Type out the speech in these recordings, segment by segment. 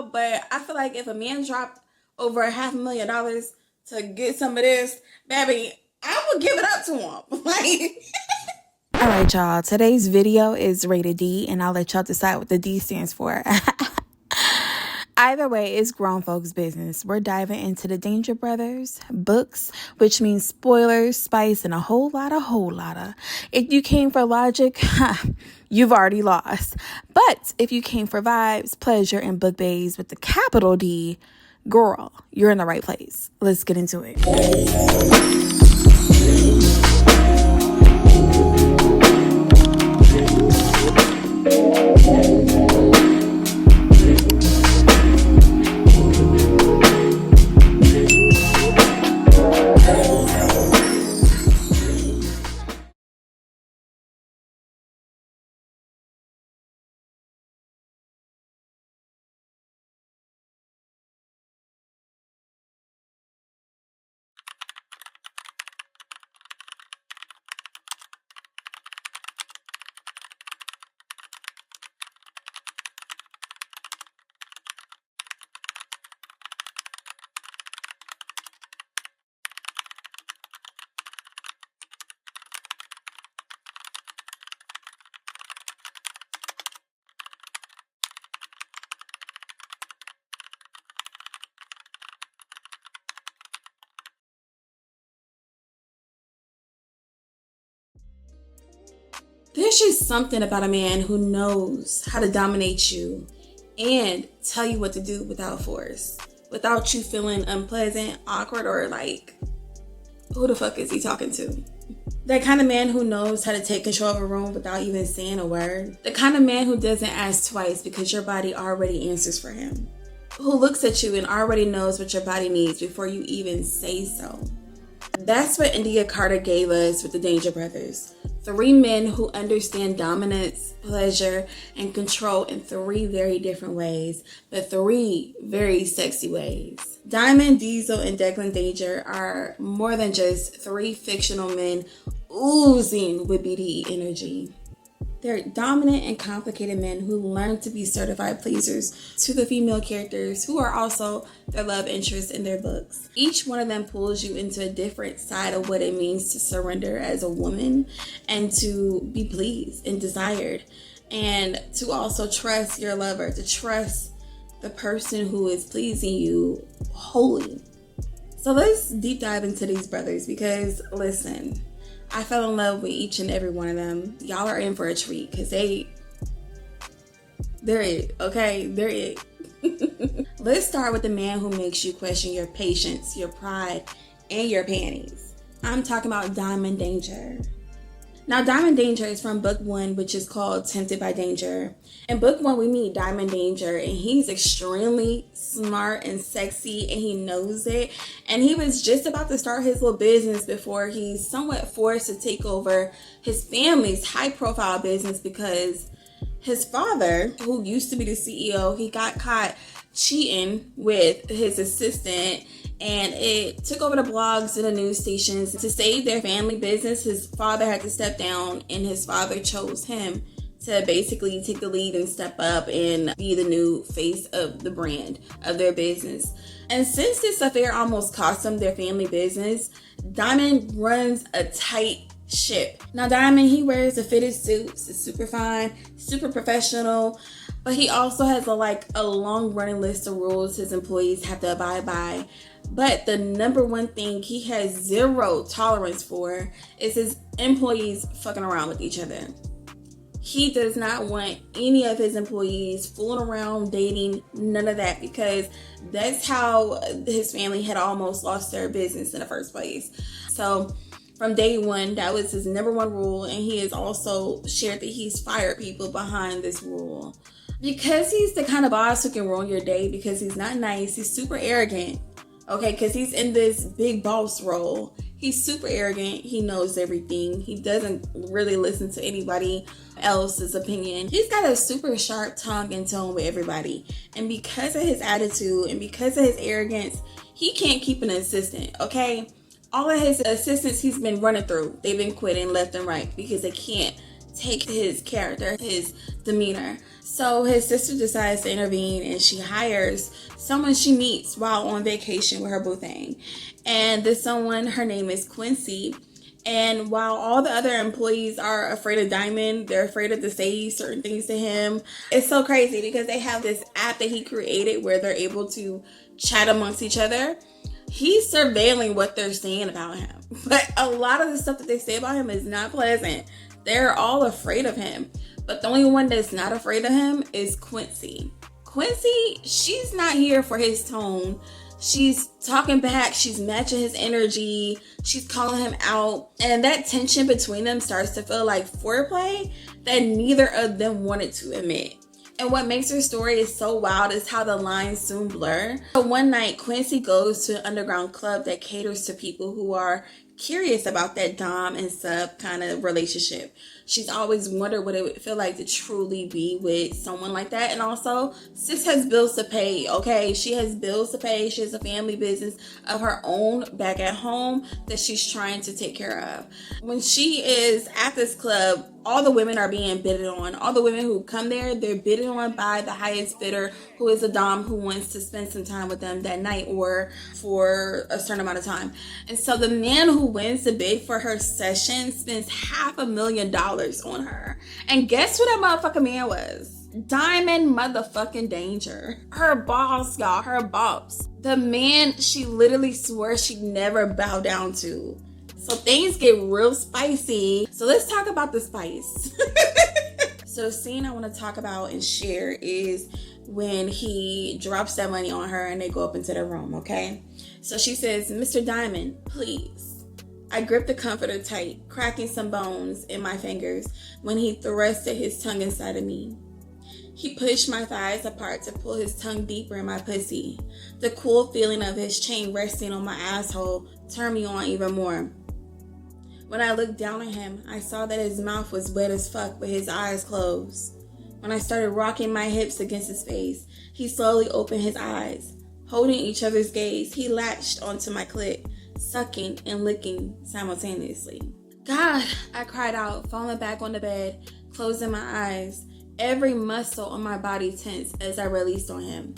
But I feel like if a man dropped over $500,000 to get some of this, baby, I would give it up to him. Like, alright, y'all. Today's video is rated D, and I'll let y'all decide what the D stands for. Either way, it's grown folks' business. We're diving into the Danger Brothers books, which means spoilers, spice, and a whole lot of. If you came for logic, you've already lost. But if you came for vibes, pleasure, and book bays with the capital D, girl, you're in the right place. Let's get into it. there's just something about a man who knows how to dominate you and tell you what to do without force, without you feeling unpleasant, awkward, or like, who the fuck is he talking to? That kind of man who knows how to take control of a room without even saying a word. The kind of man who doesn't ask twice because your body already answers for him. Who looks at you and already knows what your body needs before you even say so. That's what Endiya Carter gave us with the Danger Brothers. 3 men who understand dominance, pleasure, and control in 3 very different ways, but 3 very sexy ways. Dymon, Diesel, and Declan Danger are more than just 3 fictional men oozing with BDE energy. They're dominant and complicated men who learn to be certified pleasers to the female characters who are also their love interests in their books. Each one of them pulls you into a different side of what it means to surrender as a woman and to be pleased and desired, and to also trust your lover, to trust the person who is pleasing you wholly. So let's deep dive into these brothers because listen, I fell in love with each and every one of them. Y'all are in for a treat because they're it, okay? They're it. Let's start with the man who makes you question your patience, your pride, and your panties. I'm talking about Dymon Danger. Now, Dymon Danger is from book 1, which is called Tempted by Danger. In book 1, we meet Dymon Danger, and he's extremely smart and sexy, and he knows it. And he was just about to start his little business before he's somewhat forced to take over his family's high-profile business because his father, who used to be the CEO, he got caught cheating with his assistant, and it took over the blogs and the news stations. To save their family business, his father had to step down, and his father chose him to basically take the lead and step up and be the new face of the brand of their business. And since this affair almost cost them their family business, Dymon runs a tight ship. Now, Dymon, he wears a fitted suit. It's super fine, super professional, but he also has a long running list of rules his employees have to abide by. But the number one thing he has 0 tolerance for is his employees fucking around with each other. He does not want any of his employees fooling around, dating, none of that, because that's how his family had almost lost their business in the first place. So from day 1, that was his number 1 rule, and he has also shared that he's fired people behind this rule. Because he's the kind of boss who can ruin your day because he's not nice, he's super arrogant. Okay, because he's in this big boss role. He's super arrogant. He knows everything. He doesn't really listen to anybody else's opinion. He's got a super sharp tongue and tone with everybody. And because of his attitude and because of his arrogance, he can't keep an assistant, okay? All of his assistants he's been running through, they've been quitting left and right because they can't take his character, his demeanor. So his sister decides to intervene, and she hires someone she meets while on vacation with her boo thing. And this someone, her name is Quincy. And while all the other employees are afraid of Dymon, they're afraid to say certain things to him. It's so crazy because they have this app that he created where they're able to chat amongst each other. He's surveilling what they're saying about him. But a lot of the stuff that they say about him is not pleasant. They're all afraid of him. But the only one that's not afraid of him is Quincy. Quincy, she's not here for his tone. She's talking back. She's matching his energy. She's calling him out. And that tension between them starts to feel like foreplay that neither of them wanted to admit. And what makes her story is so wild is how the lines soon blur. So one night, Quincy goes to an underground club that caters to people who are curious about that dom and sub kind of relationship. She's always wondered what it would feel like to truly be with someone like that. And also, sis has bills to pay, okay? She has bills to pay. She has a family business of her own back at home that she's trying to take care of. When she is at this club, all the women are being bidded on. All the women who come there, they're bidded on by the highest bidder, who is a dom who wants to spend some time with them that night or for a certain amount of time. And so the man who wins the bid for her session spends $500,000 on her. And guess who that motherfucking man was? Dymon motherfucking Danger. Her boss, y'all. Her boss. The man she literally swore she'd never bow down to. So things get real spicy. So let's talk about the spice. So the scene I want to talk about and share is when he drops that money on her and they go up into the room, okay? So she says, "Mr. Dymon, please." I gripped the comforter tight, cracking some bones in my fingers when he thrusted his tongue inside of me. He pushed my thighs apart to pull his tongue deeper in my pussy. The cool feeling of his chain resting on my asshole turned me on even more. When I looked down at him, I saw that his mouth was wet as fuck with his eyes closed. When I started rocking my hips against his face, he slowly opened his eyes. Holding each other's gaze, he latched onto my clit, sucking and licking simultaneously. "God," I cried out, falling back on the bed, closing my eyes. Every muscle on my body tensed as I released on him.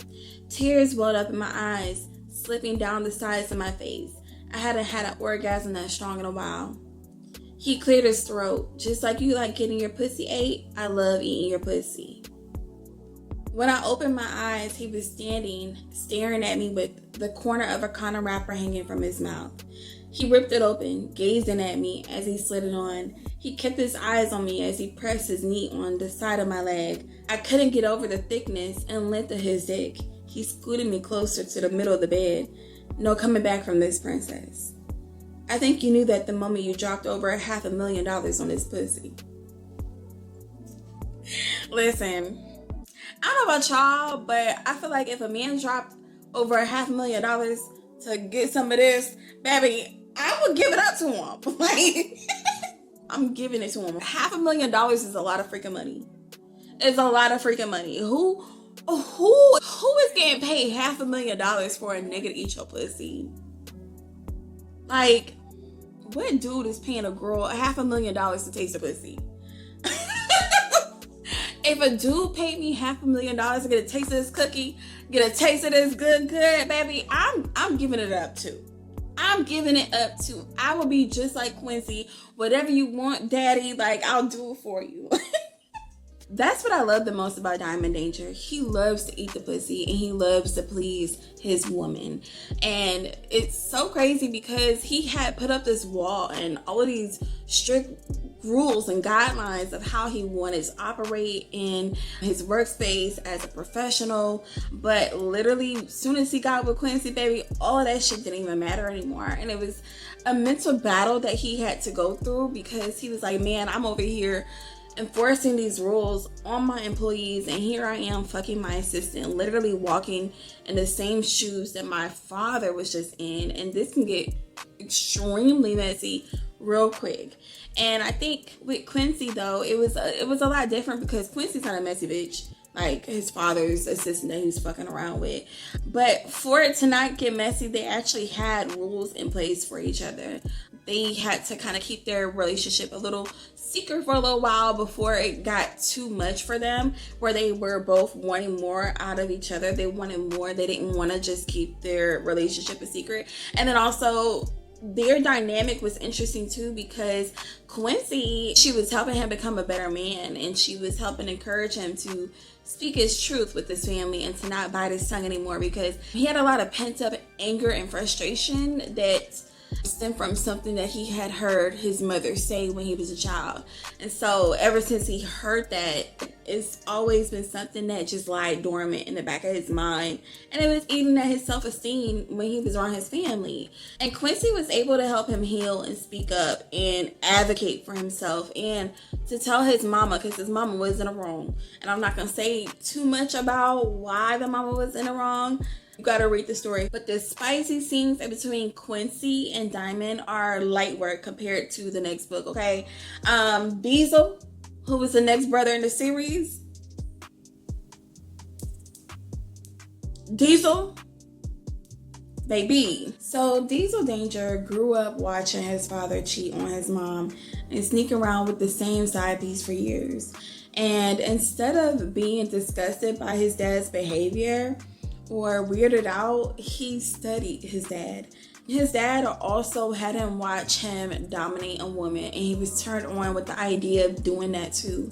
Tears welled up in my eyes, slipping down the sides of my face. I hadn't had an orgasm that strong in a while. He cleared his throat. "Just like you like getting your pussy ate, I love eating your pussy." When I opened my eyes, he was standing, staring at me with the corner of a condom wrapper hanging from his mouth. He ripped it open, gazing at me as he slid it on. He kept his eyes on me as he pressed his knee on the side of my leg. I couldn't get over the thickness and length of his dick. He scooted me closer to the middle of the bed. "No coming back from this, princess. I think you knew that the moment you dropped over $500,000 on this pussy." Listen, I don't know about y'all, but I feel like if a man dropped over $500,000 to get some of this, baby, I would give it up to him. Like, I'm giving it to him. $500,000 is a lot of freaking money. It's a lot of freaking money. Who is getting paid $500,000 for a nigga to eat your pussy? Like, what dude is paying a girl $500,000 to taste a pussy? If a dude paid me $500,000 to get a taste of this cookie, get a taste of this good, baby, I'm giving it up too. I'm giving it up too. I will be just like Quincy. Whatever you want, daddy, like, I'll do it for you. That's what I love the most about Dymon Danger. He loves to eat the pussy and he loves to please his woman. And it's so crazy because he had put up this wall and all of these strict rules and guidelines of how he wanted to operate in his workspace as a professional. But literally, as soon as he got with Quincy, baby, all of that shit didn't even matter anymore. And it was a mental battle that he had to go through because he was like, man, I'm over here enforcing these rules on my employees, and here I am fucking my assistant, literally walking in the same shoes that my father was just in, and this can get extremely messy real quick. And I think with Quincy though, it was a lot different because Quincy's not a messy bitch like his father's assistant that he was fucking around with. But for it to not get messy, they actually had rules in place for each other. they had to kind of keep their relationship a little secret for a little while before it got too much for them, where they were both wanting more out of each other. They wanted more. They didn't want to just keep their relationship a secret. And then also, their dynamic was interesting too, because Quincy, she was helping him become a better man, and she was helping encourage him to speak his truth with his family and to not bite his tongue anymore, because he had a lot of pent up anger and frustration that stemmed from something that he had heard his mother say when he was a child. And so ever since he heard that, it's always been something that just lied dormant in the back of his mind, and it was eating at his self-esteem when he was around his family. And Quincy was able to help him heal and speak up and advocate for himself, and to tell his mama, because his mama was in the wrong. And I'm not gonna say too much about why the mama was in the wrong. You gotta read the story. But the spicy scenes between Quincy and Dymon are light work compared to the next book, okay? Diesel, who was the next brother in the series. Diesel, baby. So Diesel Danger grew up watching his father cheat on his mom and sneak around with the same side piece for years. And instead of being disgusted by his dad's behavior or weirded out, he studied his dad. His dad also had him watch him dominate a woman, and he was turned on with the idea of doing that too.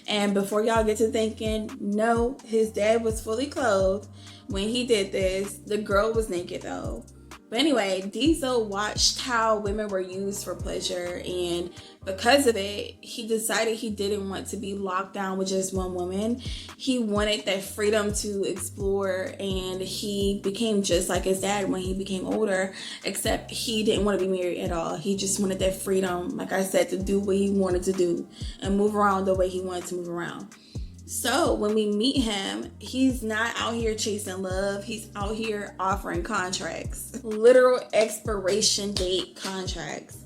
And before y'all get to thinking, no, his dad was fully clothed when he did this. The girl was naked though. But anyway, Diesel watched how women were used for pleasure, and because of it, he decided he didn't want to be locked down with just one woman. He wanted that freedom to explore, and he became just like his dad when he became older, except he didn't want to be married at all. He just wanted that freedom, like I said, to do what he wanted to do and move around the way he wanted to move around. So when we meet him, he's not out here chasing love. He's out here offering contracts, literal expiration date contracts.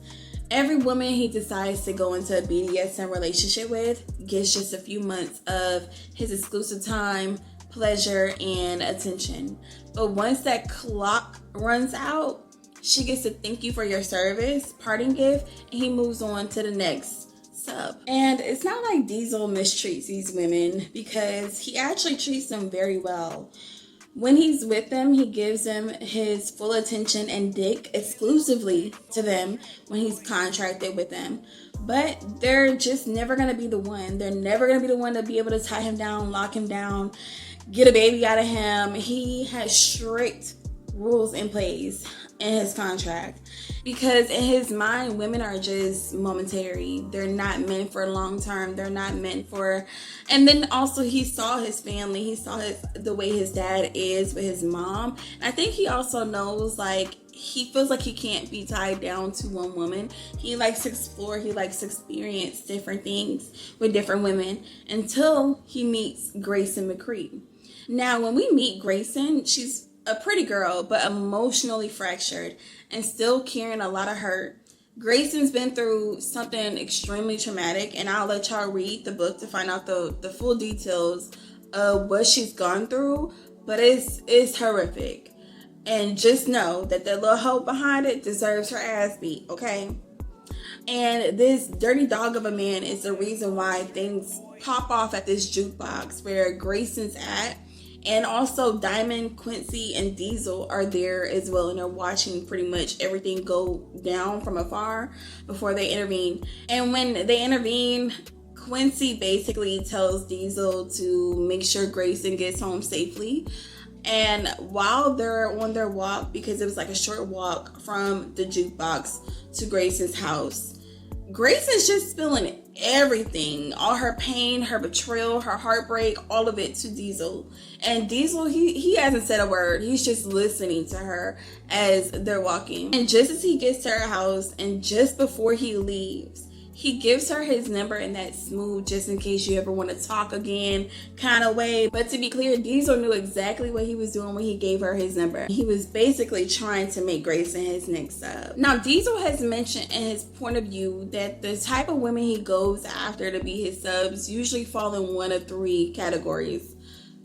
Every woman he decides to go into a BDSM relationship with gets just a few months of his exclusive time, pleasure, and attention. But once that clock runs out, she gets to thank you for your service, parting gift, and he moves on to the next sub. And it's not like Diesel mistreats these women, because he actually treats them very well. When he's with them, he gives them his full attention and dick exclusively to them when he's contracted with them. But they're just never going to be the one. They're never going to be the one to be able to tie him down, lock him down, get a baby out of him. He has strict rules in place in his contract, because in his mind, women are just momentary. They're not meant for long term. They're not meant for. And then also, he saw his family. He saw the way his dad is with his mom. And I think he also knows, like, he feels like he can't be tied down to one woman. He likes to explore. He likes to experience different things with different women until he meets Grayson McCree. Now, when we meet Grayson, she's a pretty girl, but emotionally fractured and still carrying a lot of hurt. Grayson's been through something extremely traumatic, and I'll let y'all read the book to find out the full details of what she's gone through, but it's horrific. And just know that the little hoe behind it deserves her ass beat, okay? And this dirty dog of a man is the reason why things pop off at this jukebox where Grayson's at. And also Dymon, Quincy, and Diesel are there as well, and they're watching pretty much everything go down from afar before they intervene. And when they intervene, Quincy basically tells Diesel to make sure Grayson gets home safely. And while they're on their walk, because it was like a short walk from the jukebox to Grayson's house, Grayson's just spilling everything, all her pain, her betrayal, her heartbreak, all of it to Diesel. And Diesel, he hasn't said a word. He's just listening to her as they're walking. And just as he gets to her house, and just before he leaves, he gives her his number in that smooth, just in case you ever want to talk again kind of way. But to be clear, Diesel knew exactly what he was doing when he gave her his number. He was basically trying to make Grayson his next sub. Now, Diesel has mentioned in his point of view that the type of women he goes after to be his subs usually fall in one of three categories.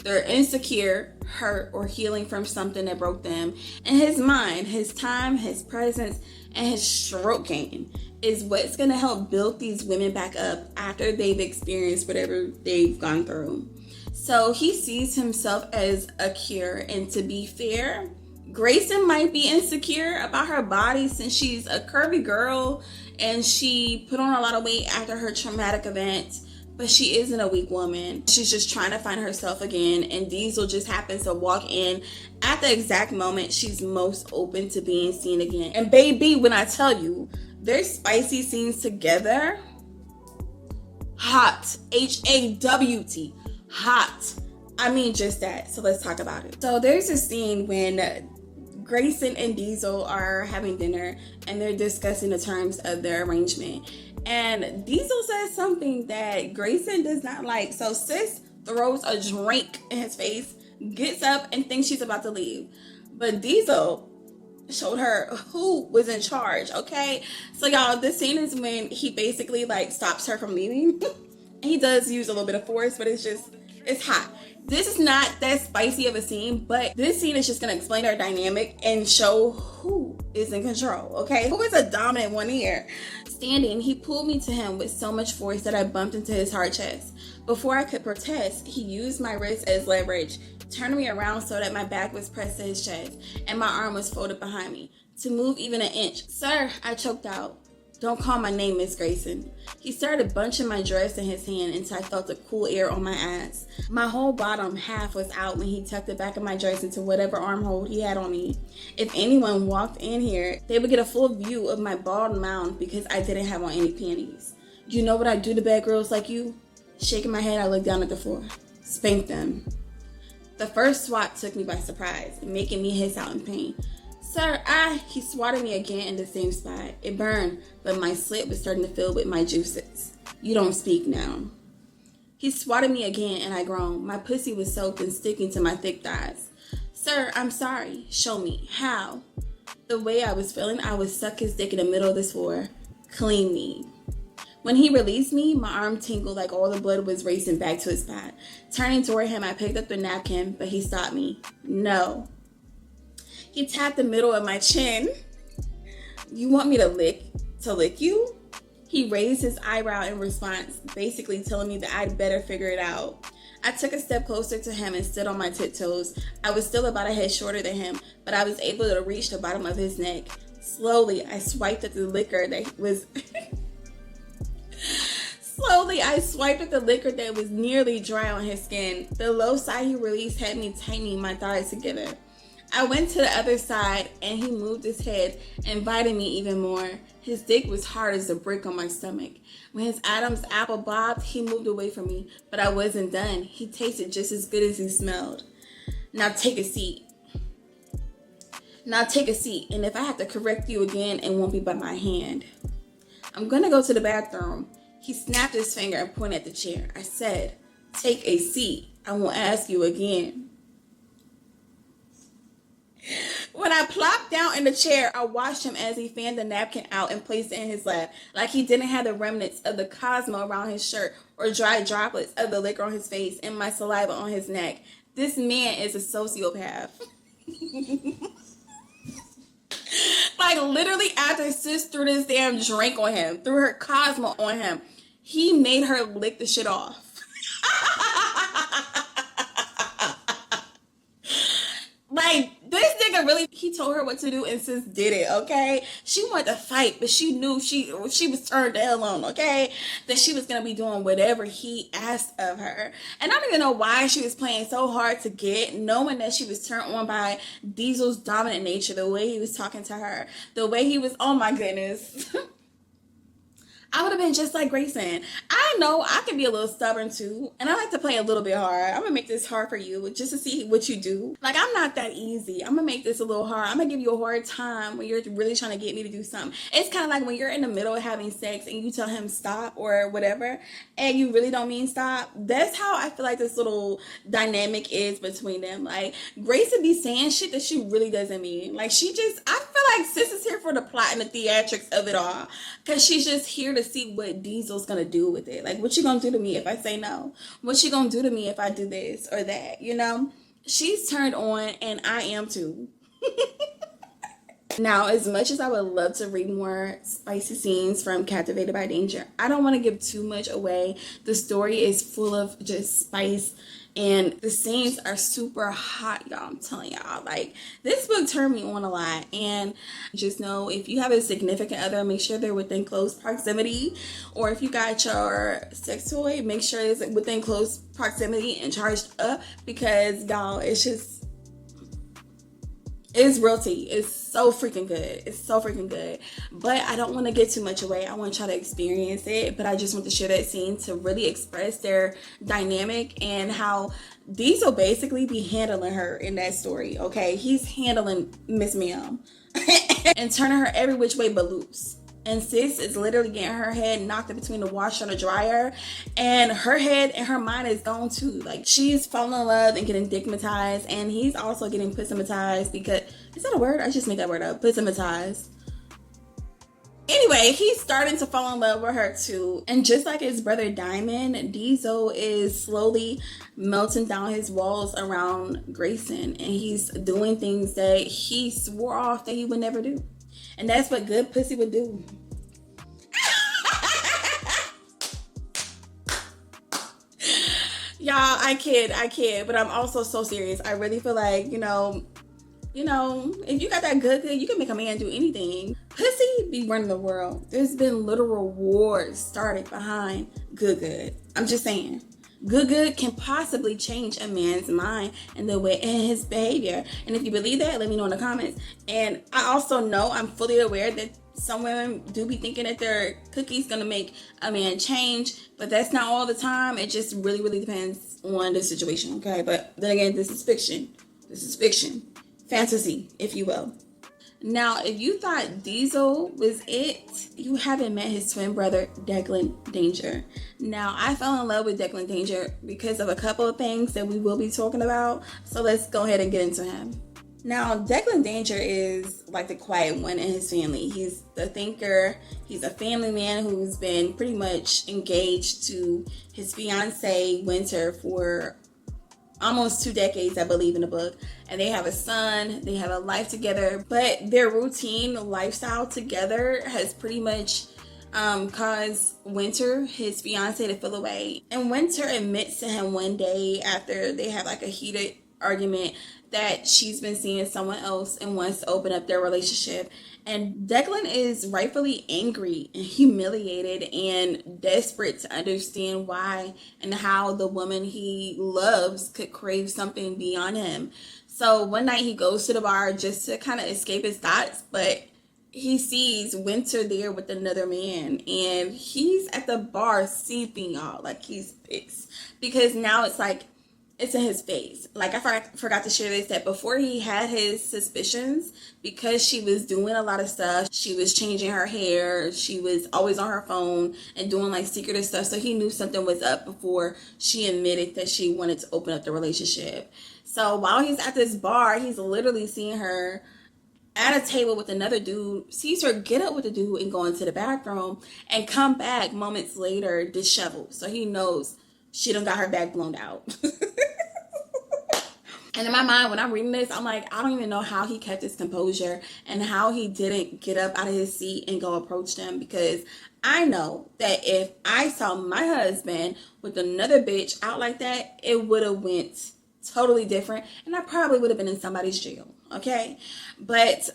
They're insecure, hurt, or healing from something that broke them. And his mind, his time, his presence, and his stroke game is what's going to help build these women back up after they've experienced whatever they've gone through. So he sees himself as a cure. And to be fair, Grayson might be insecure about her body since she's a curvy girl and she put on a lot of weight after her traumatic event. But she isn't a weak woman. She's just trying to find herself again. And Diesel just happens to walk in at the exact moment she's most open to being seen again. And baby, when I tell you, their spicy scenes together, hot. H-A-W-T. Hot. I mean, just that. So let's talk about it. So there's a scene when Grayson and Diesel are having dinner and they're discussing the terms of their arrangement. And Diesel says something that Grayson does not like. So sis throws a drink in his face, gets up, and thinks she's about to leave. But Diesel showed her who was in charge, okay? So y'all, this scene is when he basically like stops her from leaving. He does use a little bit of force, but it's hot. This is not that spicy of a scene, but this scene is just going to explain our dynamic and show who is in control, okay? Who is a dominant one here? Standing, he pulled me to him with so much force that I bumped into his hard chest. Before I could protest, he used my wrist as leverage, turning me around so that my back was pressed to his chest and my arm was folded behind me. To move even an inch. Sir, I choked out. Don't call my name, Miss Grayson. He started bunching my dress in his hand until I felt the cool air on my ass. My whole bottom half was out when he tucked the back of my dress into whatever armhole he had on me. If anyone walked in here, they would get a full view of my bald mound because I didn't have on any panties. You know what I do to bad girls like you? Shaking my head, I looked down at the floor. Spank them. The first swat took me by surprise, making me hiss out in pain. Sir, he swatted me again in the same spot. It burned, but my slit was starting to fill with my juices. You don't speak now. He swatted me again and I groaned. My pussy was soaked and sticking to my thick thighs. Sir, I'm sorry. Show me. How? The way I was feeling, I would suck his dick in the middle of this floor. Clean me. When he released me, my arm tingled like all the blood was racing back to his spot. Turning toward him, I picked up the napkin, but he stopped me. No. He tapped the middle of my chin. You want me to lick you? He raised his eyebrow in response, basically telling me that I'd better figure it out. I took a step closer to him and stood on my tiptoes. I was still about a head shorter than him, but I was able to reach the bottom of his neck. Slowly, I swiped at the liquor that was... nearly dry on his skin. The low side he released had me tightening my thighs together. I went to the other side and he moved his head, inviting me even more. His dick was hard as a brick on my stomach. When his Adam's apple bobbed, he moved away from me, but I wasn't done. He tasted just as good as he smelled. Now take a seat. And if I have to correct you again, it won't be by my hand. I'm gonna go to the bathroom. He snapped his finger and pointed at the chair. I said, take a seat. I won't ask you again. When I plopped down in the chair, I watched him as he fanned the napkin out and placed it in his lap, like he didn't have the remnants of the Cosmo around his shirt or dry droplets of the liquor on his face and my saliva on his neck. This man is a sociopath. Like literally after sis threw this damn drink on him, threw her Cosmo on him, he made her lick the shit off. Like, this nigga really, he told her what to do and sis did it, okay? She wanted to fight, but she knew she was turned the hell on, okay? That she was going to be doing whatever he asked of her. And I don't even know why she was playing so hard to get, knowing that she was turned on by Diesel's dominant nature, the way he was talking to her, the way he was, oh my goodness. I would have been just like Grayson. I know I can be a little stubborn too, and I like to play a little bit hard. I'm gonna make this hard for you just to see what you do. Like, I'm not that easy. I'm gonna make this a little hard. I'm gonna give you a hard time when you're really trying to get me to do something. It's kind of like when you're in the middle of having sex and you tell him stop or whatever, and you really don't mean stop. That's how I feel like this little dynamic is between them. Like, Grayson be saying shit that she really doesn't mean. Like, I feel like sis is here for the plot and the theatrics of it all, because she's just here to see what Diesel's gonna do with it. Like, what you gonna do to me if I say no? What you gonna do to me if I do this or that? You know, she's turned on, and I am too. Now, as much as I would love to read more spicy scenes from Captivated by Danger, I don't want to give too much away. The story is full of just spice, and the scenes are super hot, y'all. I'm telling y'all, like, this book turned me on a lot. And just know, if you have a significant other, make sure they're within close proximity. Or if you got your sex toy, make sure it's within close proximity and charged up, because y'all, it's real tea. It's so freaking good. It's so freaking good. But I don't want to get too much away. I want y'all to experience it. But I just want to share that scene to really express their dynamic and how Diesel basically be handling her in that story. Okay, he's handling Miss Ma'am and turning her every which way but loose. And sis is literally getting her head knocked in between the washer and the dryer. And her head and her mind is gone too. Like, she's falling in love and getting dickmatized. And he's also getting pussymatized, because, is that a word? I just made that word up. Pussymatized. Anyway, he's starting to fall in love with her too. And just like his brother Dymon, Diesel is slowly melting down his walls around Grayson. And he's doing things that he swore off that he would never do. And that's what good pussy would do. Y'all, I kid, but I'm also so serious. I really feel like, you know, if you got that good, you can make a man do anything. Pussy be running the world. There's been literal wars started behind good. I'm just saying. Good can possibly change a man's mind and the way and his behavior. And if you believe that, let me know in the comments. And I also know, I'm fully aware that some women do be thinking that their cookie's gonna make a man change, but that's not all the time. It just really depends on the situation, okay? But then again, this is fiction. Fantasy, if you will. Now, if you thought Diesel was it, you haven't met his twin brother, Declan Danger. Now, I fell in love with Declan Danger because of a couple of things that we will be talking about. So let's go ahead and get into him. Now, Declan Danger is like the quiet one in his family. He's the thinker. He's a family man who's been pretty much engaged to his fiancée, Winter, for almost 2 decades, I believe, in the book. And they have a son, they have a life together, but their routine lifestyle together has pretty much caused Winter, his fiance, to feel away. And Winter admits to him one day, after they have like a heated argument, that she's been seeing someone else and wants to open up their relationship. And Declan is rightfully angry and humiliated and desperate to understand why and how the woman he loves could crave something beyond him. So one night he goes to the bar just to kind of escape his thoughts, but he sees Winter there with another man, and he's at the bar seething, y'all. Like, he's pissed because now it's like, it's in his face. Like, I forgot to share this, that before he had his suspicions, because she was doing a lot of stuff, she was changing her hair, she was always on her phone and doing like secretive stuff, so he knew something was up before she admitted that she wanted to open up the relationship. So while he's at this bar, he's literally seeing her at a table with another dude, sees her get up with the dude and go into the bathroom and come back moments later disheveled. So he knows she done got her back blown out. And in my mind, when I'm reading this, I'm like, I don't even know how he kept his composure and how he didn't get up out of his seat and go approach them, because I know that if I saw my husband with another bitch out like that, it would have went totally different, and I probably would have been in somebody's jail, okay? But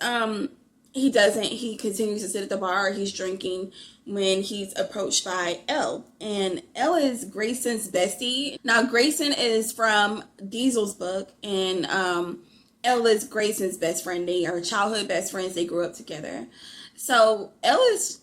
he doesn't. He continues to sit at the bar. He's drinking when he's approached by Elle. And Elle is Grayson's bestie. Now, Grayson is from Diesel's book, and Elle is Grayson's best friend. They are childhood best friends. They grew up together. So let's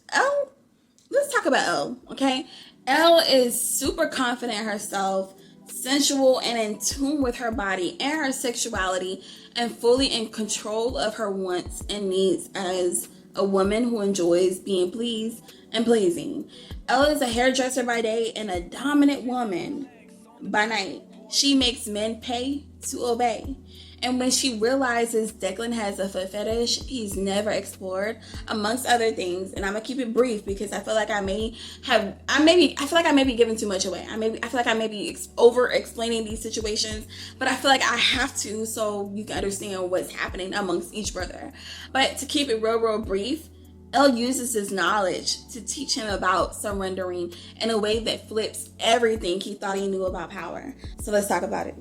talk about Elle, okay? Elle is super confident in herself, sensual and in tune with her body and her sexuality, and fully in control of her wants and needs as a woman who enjoys being pleased and pleasing. Elle is a hairdresser by day and a dominant woman by night. She makes men pay to obey. And when she realizes Declan has a foot fetish he's never explored, amongst other things, and I'm gonna keep it brief because I feel like I may be giving too much away. I feel like I may be over explaining these situations, but I feel like I have to so you can understand what's happening amongst each brother. But to keep it real brief, Elle uses his knowledge to teach him about surrendering in a way that flips everything he thought he knew about power. So let's talk about it.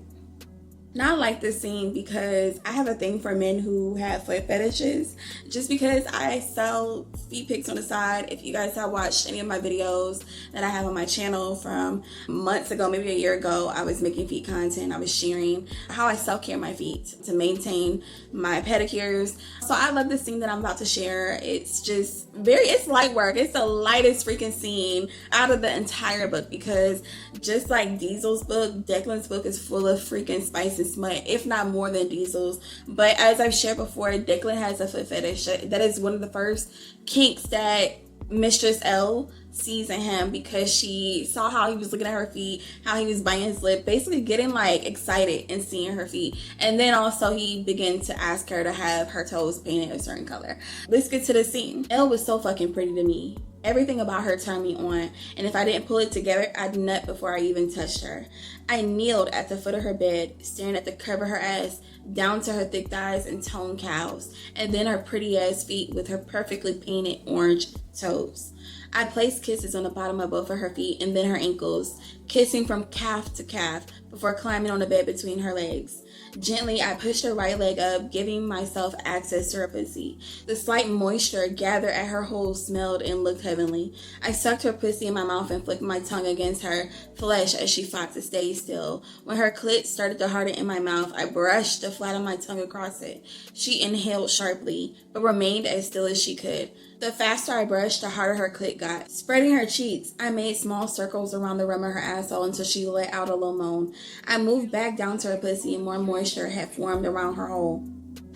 Now I like this scene because I have a thing for men who have foot fetishes, just because I sell feet pics on the side. If you guys have watched any of my videos that I have on my channel from months ago, maybe a year ago, I was making feet content. I was sharing how I self-care my feet to maintain my pedicures. So I love this scene that I'm about to share. It's just it's light work. It's the lightest freaking scene out of the entire book, because just like Diesel's book, Declan's book is full of freaking spice and smut, if not more than Diesel's. But as I've shared before, Declan has a foot fetish. That is one of the first kinks that Mistress Elle sees in him, because she saw how he was looking at her feet, how he was biting his lip, basically getting like excited and seeing her feet. And then also he began to ask her to have her toes painted a certain color. Let's get to the scene. Elle was so fucking pretty to me. Everything about her turned me on, and if I didn't pull it together, I'd nut before I even touched her. I kneeled at the foot of her bed, staring at the curve of her ass, down to her thick thighs and toned calves, and then her pretty ass feet with her perfectly painted orange toes. I placed kisses on the bottom of both of her feet and then her ankles, kissing from calf to calf before climbing on the bed between her legs. Gently, I pushed her right leg up, giving myself access to her pussy. The slight moisture gathered at her hole smelled and looked heavenly. I sucked her pussy in my mouth and flicked my tongue against her flesh as she fought to stay still. When her clit started to harden in my mouth, I brushed the flat of my tongue across it. She inhaled sharply, but remained as still as she could. The faster I brushed, the harder her clit got. Spreading her cheeks, I made small circles around the rim of her asshole until she let out a low moan. I moved back down to her pussy and more moisture had formed around her hole.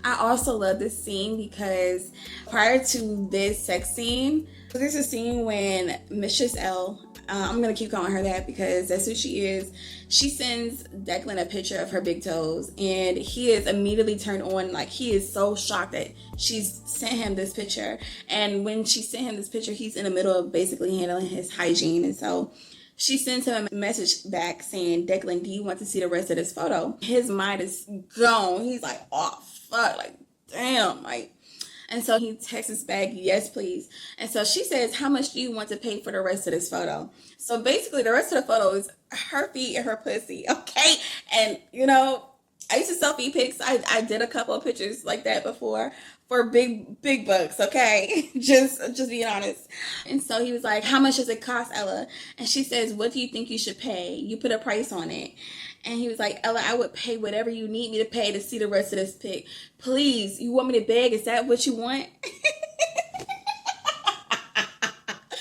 I also love this scene because prior to this sex scene, there's a scene when Mistress Elle, I'm going to keep calling her that because that's who she is. She sends Declan a picture of her big toes, and he is immediately turned on. Like, he is so shocked that she's sent him this picture. And when she sent him this picture, he's in the middle of basically handling his hygiene. And so she sends him a message back saying, Declan, do you want to see the rest of this photo? His mind is gone. He's like, oh, fuck. Like, damn. Like, and so he texts back, yes, please. And so she says, how much do you want to pay for the rest of this photo? So basically the rest of the photo is her feet and her pussy, okay? And, you know, I used to sell feet pics. I did a couple of pictures like that before for big bucks, okay? just being honest. And so he was like, how much does it cost, Ella? And she says, what do you think you should pay? You put a price on it. And he was like, Ella, I would pay whatever you need me to pay to see the rest of this pic. Please, you want me to beg? Is that what you want?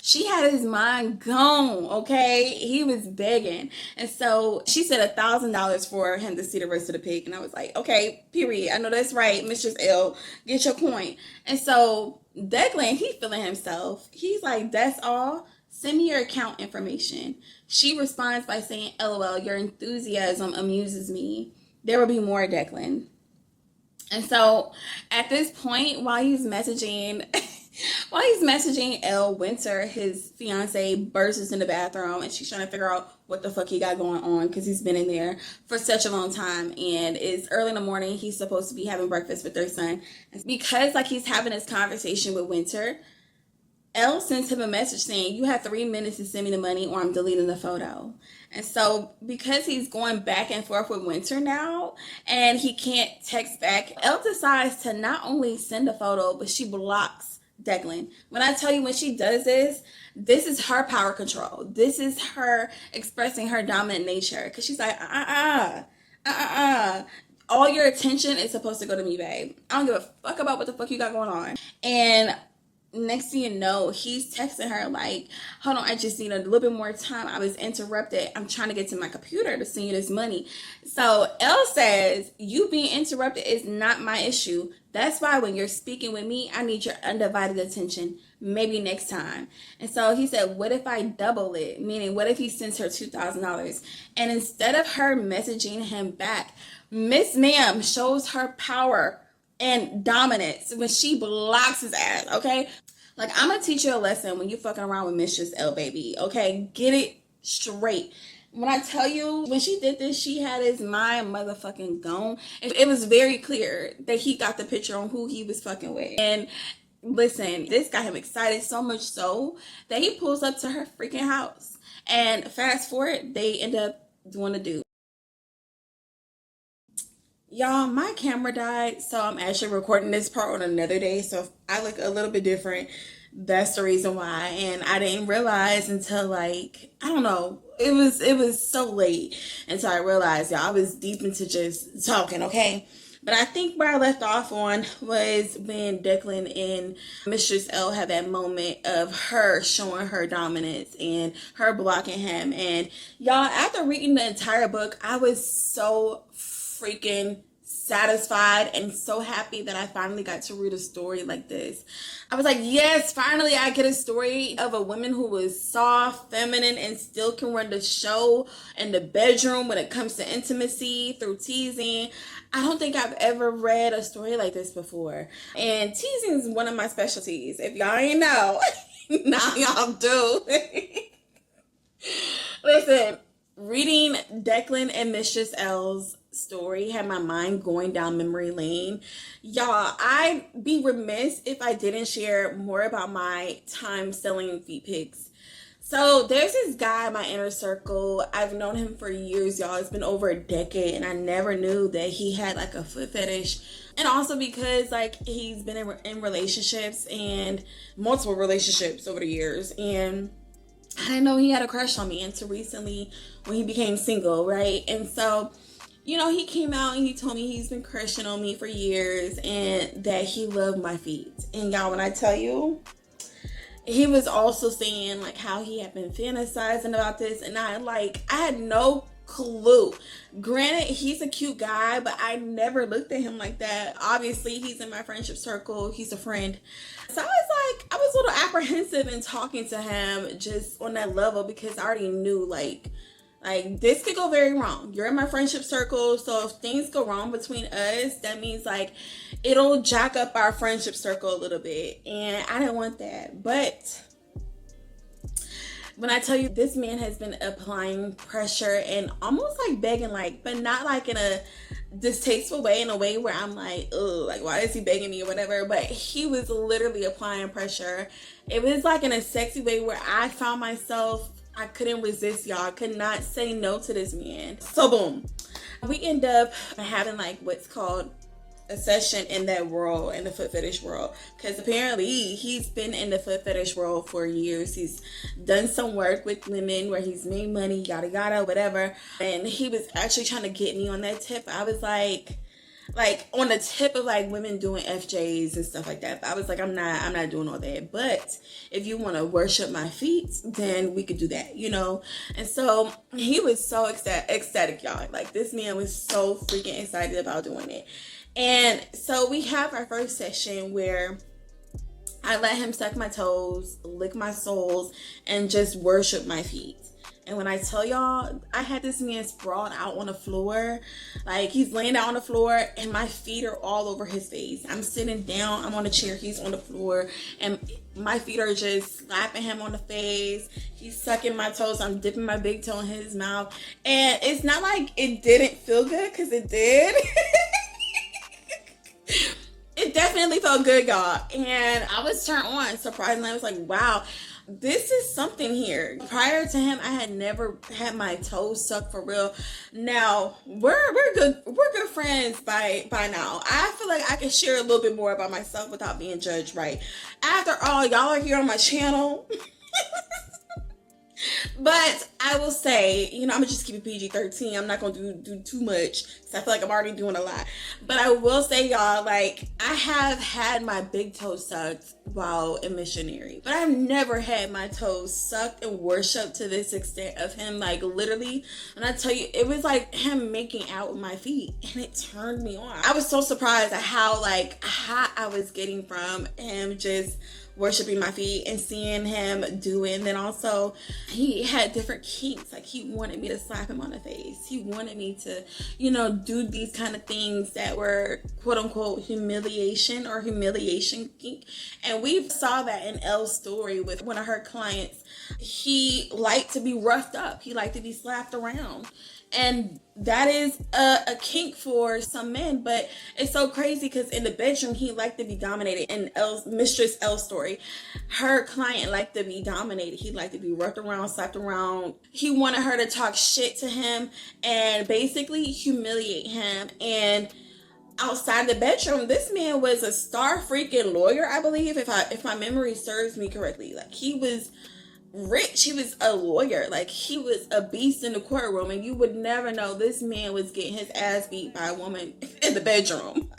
She had his mind gone, okay? He was begging. And so she said $1,000 for him to see the rest of the pic. And I was like, okay, period. I know that's right, Mistress Elle. Get your point. And so Declan, he feeling himself. He's like, that's all? Send me your account information. She responds by saying, LOL, your enthusiasm amuses me. There will be more, Declan. And so at this point, while he's messaging Elle, Winter, his fiance, bursts in the bathroom, and she's trying to figure out what the fuck he got going on because he's been in there for such a long time. And it's early in the morning. He's supposed to be having breakfast with their son. And because like he's having this conversation with Winter, Elle sends him a message saying, you have 3 minutes to send me the money or I'm deleting the photo. And so because he's going back and forth with Winter now and he can't text back, Elle decides to not only send a photo, but she blocks Declan. When I tell you when she does this, this is her power control. This is her expressing her dominant nature. Because she's like, all your attention is supposed to go to me, babe. I don't give a fuck about what the fuck you got going on. And next thing you know, he's texting her like, hold on, I just need a little bit more time. I was interrupted. I'm trying to get to my computer to send you this money. So Elle says, you being interrupted is not my issue. That's why when you're speaking with me, I need your undivided attention. maybe next time. And so he said, what if I double it? Meaning, what if he sends her $2,000? And instead of her messaging him back, Miss Ma'am shows her power and dominance when she blocks his ass, okay? Like, I'm gonna teach you a lesson when you fucking around with Mistress Elle, baby, okay? Get it straight. When I tell you, when she did this, she had his mind motherfucking gone. It was very clear that he got the picture on who he was fucking with. And listen, this got him excited, so much so that he pulls up to her freaking house. And fast forward, they end up doing the do. Y'all, my camera died, so I'm actually recording this part on another day. So if I look a little bit different, that's the reason why. And I didn't realize until, like, I don't know, it was so late until I realized, y'all, I was deep into just talking, okay? But I think where I left off on was when Declan and Mistress Elle had that moment of her showing her dominance and her blocking him. And y'all, after reading the entire book, I was so freaking satisfied and so happy that I finally got to read a story like this. I was like, yes, finally I get a story of a woman who was soft, feminine, and still can run the show in the bedroom when it comes to intimacy through teasing. I don't think I've ever read a story like this before. And teasing is one of my specialties. If y'all ain't know, now y'all do. Listen, reading Declan and Mistress Elle's story had my mind going down memory lane. Y'all, I'd be remiss if I didn't share more about my time selling feet pics. So there's this guy in my inner circle. I've known him for years, y'all. It's been over a decade, and I never knew that he had like a foot fetish. And also because like he's been in relationships and multiple relationships over the years, and I didn't know he had a crush on me until recently when he became single, right? And so, you know, he came out and he told me he's been crushing on me for years and that he loved my feet. And y'all, when I tell you, he was also saying like how he had been fantasizing about this, and I had no clue. Granted, he's a cute guy, but I never looked at him like that. Obviously, he's in my friendship circle. He's a friend. So I was a little apprehensive in talking to him just on that level because I already knew like this could go very wrong. You're in my friendship circle, so if things go wrong between us, that means like it'll jack up our friendship circle a little bit, and I didn't want that. But when I tell you, this man has been applying pressure and almost like begging, like, but not like in a distasteful way, in a way where I'm like, oh, like, why is he begging me or whatever? But he was literally applying pressure. It was like in a sexy way where I found myself, I couldn't resist, y'all. I could not say no to this man. So boom, we end up having like what's called a session in that world, in the foot fetish world, because apparently he's been in the foot fetish world for years. He's done some work with women where he's made money, yada yada, whatever. And he was actually trying to get me on that tip. I was like on the tip of like women doing FJs and stuff like that. But I was like, I'm not doing all that. But if you want to worship my feet, then we could do that, you know? And so he was so ecstatic, y'all. Like this man was so freaking excited about doing it. And so we have our first session where I let him suck my toes, lick my soles, and just worship my feet. And when I tell y'all, I had this man sprawled out on the floor. Like he's laying out on the floor and my feet are all over his face. I'm sitting down, I'm on a chair, he's on the floor, and my feet are just slapping him on the face. He's sucking my toes, I'm dipping my big toe in his mouth. And it's not like it didn't feel good, because it did. It definitely felt good, y'all. And I was turned on. Surprisingly, I was like, wow, this is something here. Prior to him, I had never had my toes sucked for real. Now, we're good friends by now. I feel like I can share a little bit more about myself without being judged, right? After all, y'all are here on my channel. But I will say, you know, I'm gonna just keep it PG-13. I'm not gonna do too much because I feel like I'm already doing a lot. But I will say, y'all, like, I have had my big toe sucked while in missionary, but I've never had my toes sucked and worshipped to this extent of him, like, literally. And I tell you, it was like him making out with my feet, and it turned me on. I was so surprised at how, like, hot I was getting from him just worshiping my feet and seeing him do it. And then also he had different kinks. Like he wanted me to slap him on the face. He wanted me to, do these kind of things that were quote unquote humiliation kink. And we saw that in Elle's story with one of her clients. He liked to be roughed up. He liked to be slapped around. And that is a kink for some men, but it's so crazy because in the bedroom, he liked to be dominated. In Mistress Elle's story, her client liked to be dominated. He liked to be roughed around, slapped around. He wanted her to talk shit to him and basically humiliate him. And outside the bedroom, this man was a star freaking lawyer, I believe, if my memory serves me correctly. Like, he was rich. He was a lawyer. Like, he was a beast in the courtroom, and you would never know this man was getting his ass beat by a woman in the bedroom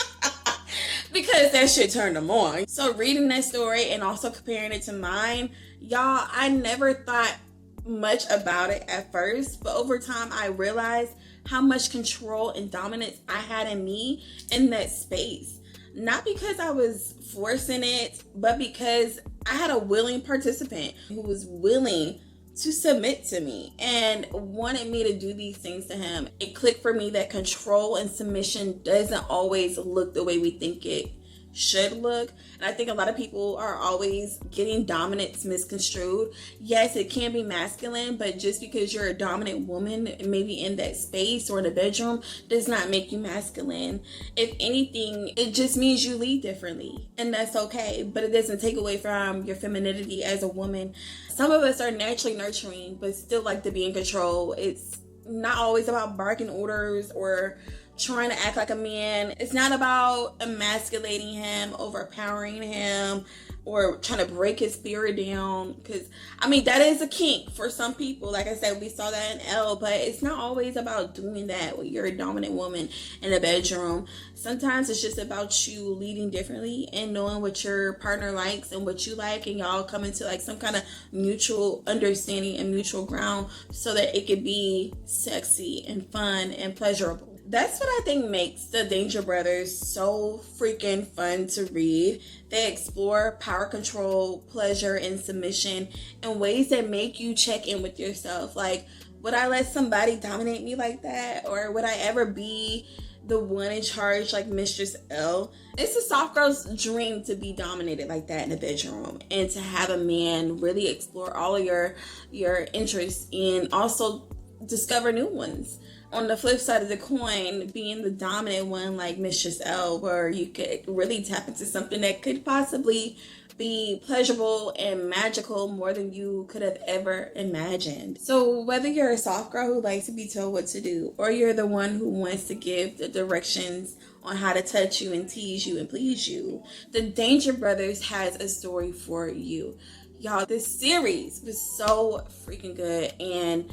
because that shit turned him on. So reading that story and also comparing it to mine, y'all, I never thought much about it at first, but over time I realized how much control and dominance I had in me in that space. Not because I was forcing it, but because I had a willing participant who was willing to submit to me and wanted me to do these things to him. It clicked for me that control and submission doesn't always look the way we think it should look. And I think a lot of people are always getting dominance misconstrued. Yes, it can be masculine, but just because you're a dominant woman, maybe in that space or in the bedroom, does not make you masculine. If anything, it just means you lead differently, and that's okay. But it doesn't take away from your femininity as a woman. Some of us are naturally nurturing, but still like to be in control. It's not always about barking orders or trying to act like a man. It's not about emasculating him, overpowering him, or trying to break his spirit down. Because, I mean, that is a kink for some people. Like I said, we saw that in Elle, but it's not always about doing that when you're a dominant woman in a bedroom. Sometimes it's just about you leading differently and knowing what your partner likes and what you like, and y'all come into like some kind of mutual understanding and mutual ground so that it could be sexy and fun and pleasurable. That's what I think makes the Danger Brothers so freaking fun to read. They explore power control, pleasure, and submission in ways that make you check in with yourself. Like, would I let somebody dominate me like that? Or would I ever be the one in charge like Mistress Elle? It's a soft girl's dream to be dominated like that in the bedroom, and to have a man really explore all of your interests and also discover new ones. On the flip side of the coin, being the dominant one like Mistress Elle, where you could really tap into something that could possibly be pleasurable and magical more than you could have ever imagined. So whether you're a soft girl who likes to be told what to do, or you're the one who wants to give the directions on how to touch you and tease you and please you, the Danger Brothers has a story for you. Y'all, this series was so freaking good, and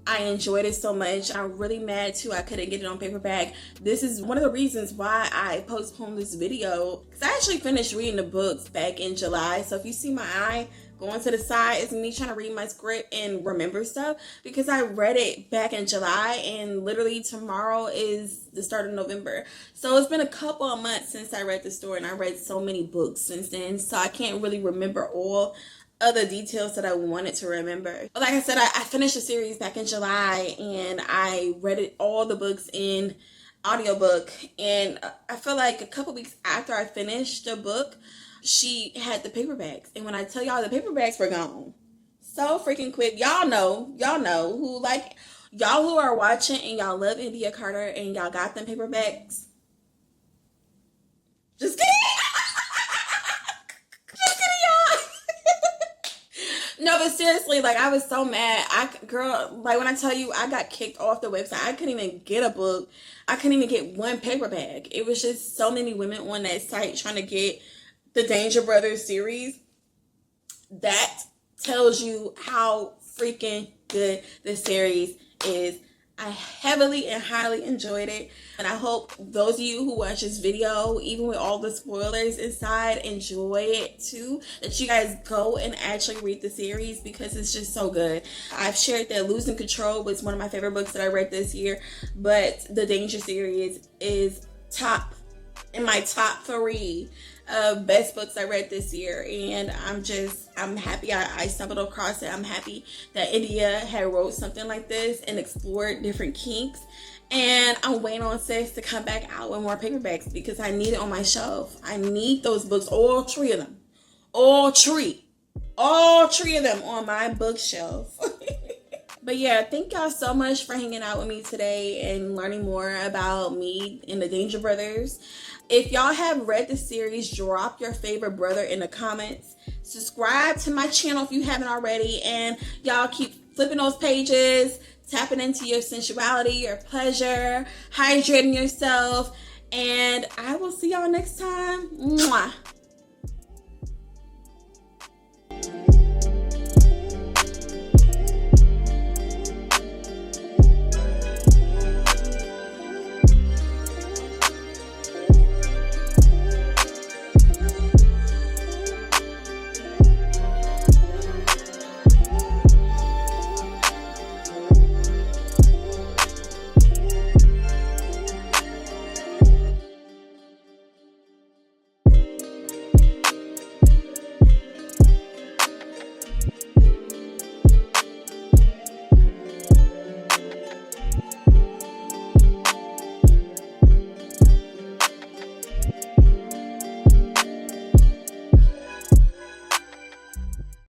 I enjoyed it so much. I'm really mad too I couldn't get it on paperback. This is one of the reasons why I postponed this video, because I actually finished reading the books back in July. So if you see my eye going to the side, it's me trying to read my script and remember stuff, because I read it back in July and literally tomorrow is the start of November. So it's been a couple of months since I read the story, and I read so many books since then, so I can't really remember all other details that I wanted to remember. Like I said, I finished the series back in July, and I read all the books in audiobook, and I feel like a couple weeks after I finished the book, she had the paperbacks, and when I tell y'all, the paperbacks were gone so freaking quick. Y'all know who, like, y'all who are watching and y'all love Endiya Carter and y'all got them paperbacks. Just kidding. No, but seriously, like, I was so mad. Like, when I tell you, I got kicked off the website. I couldn't even get a book. I couldn't even get one paperback. It was just so many women on that site trying to get the Danger Brothers series. That tells you how freaking good the series is. I heavily and highly enjoyed it, and I hope those of you who watch this video, even with all the spoilers inside, enjoy it too, that you guys go and actually read the series, because it's just so good. I've shared that Losing Control was one of my favorite books that I read this year, but the Danger series is top in my top 3 of best books I read this year, and I'm happy I stumbled across it. I'm happy that Endiya had wrote something like this and explored different kinks, and I'm waiting on sis to come back out with more paperbacks because I need it on my shelf. I need those books, all 3 of them, all three of them on my bookshelf. But yeah, thank y'all so much for hanging out with me today and learning more about me and the Danger Brothers. If y'all have read the series, drop your favorite brother in the comments. Subscribe to my channel if you haven't already. And y'all keep flipping those pages, tapping into your sensuality, your pleasure, hydrating yourself. And I will see y'all next time.